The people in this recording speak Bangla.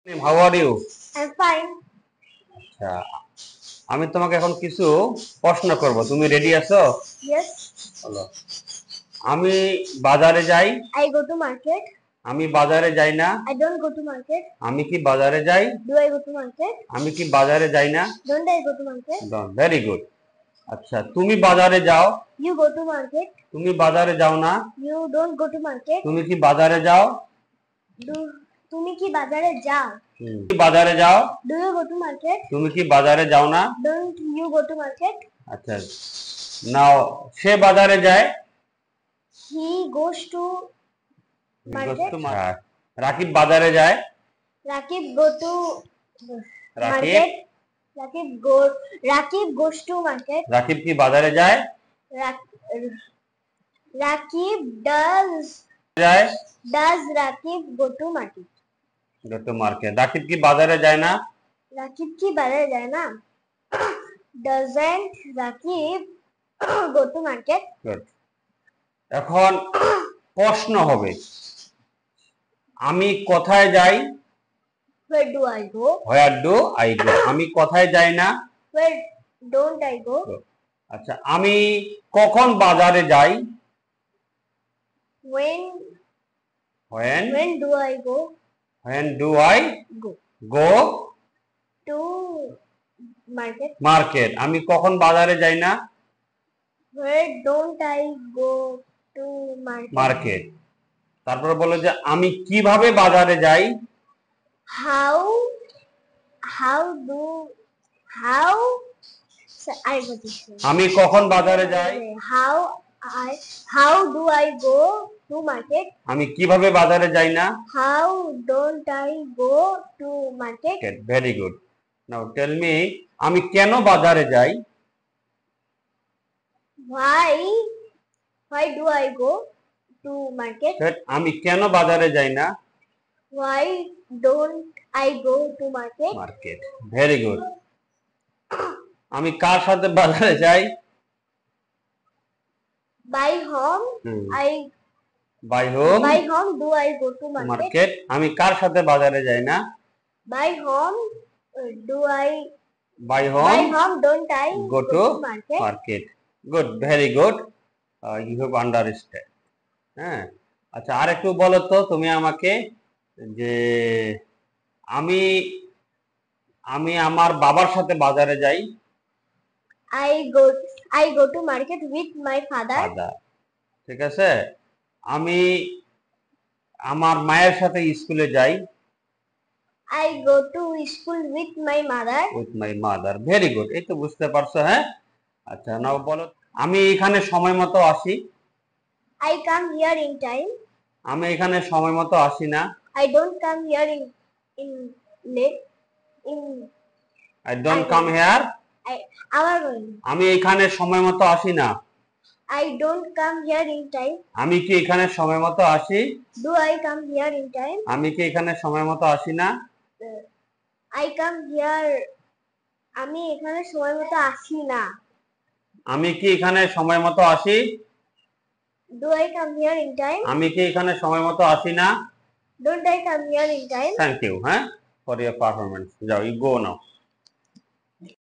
How are you? I'm fine. আচ্ছা, আমি তোমাকে এখন কিছু প্রশ্ন করব। তুমি রেডি আছো? Yes. বলো। আমি বাজারে যাই। I go to market. আমি বাজারে যাই না। I don't go to market. আমি কি বাজারে যাই? Do I go to market? আমি কি বাজারে যাই না? Don't I go to market? Very good. আচ্ছা, তুমি বাজারে যাও। You go to market. তুমি বাজারে যাও না। You don't go to market. তুমি কি বাজারে যাও? তুমি কি বাজারে যাও? তুমি বাজারে যাও? Do you go to market? তুমি কি বাজারে যাও না? Don't you go to market? আচ্ছা, নাও সে বাজারে যায়। He goes to market. Rakib বাজারে যায়। Rakib go to Rakib market. Rakib goes to market. Rakib কি বাজারে যায়? Rakib does Rakib go to market? Go to market. Rakib কি বাজারে যায় না? রাকিব কি বাজারে যায় না? Doesn't Rakib go to market? Good. এখন প্রশ্ন হবে, আমি কোথায় যাই? Where do I go? Where do I go? আমি কোথায় যাই না? Where don't I go? আচ্ছা, আমি কখন বাজারে যাই? When do I go? When do I go to market? Market. আমি কখন বাজারে যাই না? Where don't I go to market? তারপর বলো যে আমি কিভাবে বাজারে যাই? How আমি কখন বাজারে যাই? How do I go to market? আমি কিভাবে বাজারে যাই না? How don't I go to market? Very good. Now tell me, আমি কেন বাজারে যাই? Why do I go to market? আমি কেন বাজারে যাই না? Why don't I go to market? Very good. আমি কার সাথে বাজারে যাই? By whom do I go to market? আমি কার সাথে বাজারে যাই না? By whom don't I go to market? Good, very good. You have understood. হ্যাঁ, আচ্ছা, আর একটু বলো তো তুমি আমাকে যে আমি আমার বাবার সাথে বাজারে যাই। I go to market with my father. ঠিক আছে। আমি আমার মায়ের সাথে স্কুলে যাই। I go to school with my mother. Very good, এই তো বুঝতে পারছো। হ্যাঁ, আচ্ছা, নাও বলো, আমি এখানে সময় মতো আসি। I come here in time. আমি এখানে সময় মতো আসি না। I don't come here in late. I don't come here. আমি এখানে সময় মতো আসি না। I don't come here in time. আমি কি এখানে সময় মতো আসি? Do I come here in time? আমি কি এখানে সময় মতো আসি না? I come here. আমি এখানে সময় মতো আসি না। আমি কি এখানে সময় মতো আসি? Do I come here in time? আমি কি এখানে সময় মতো আসি না? Don't I come here in time? Thank you, for your performance. Now you go now.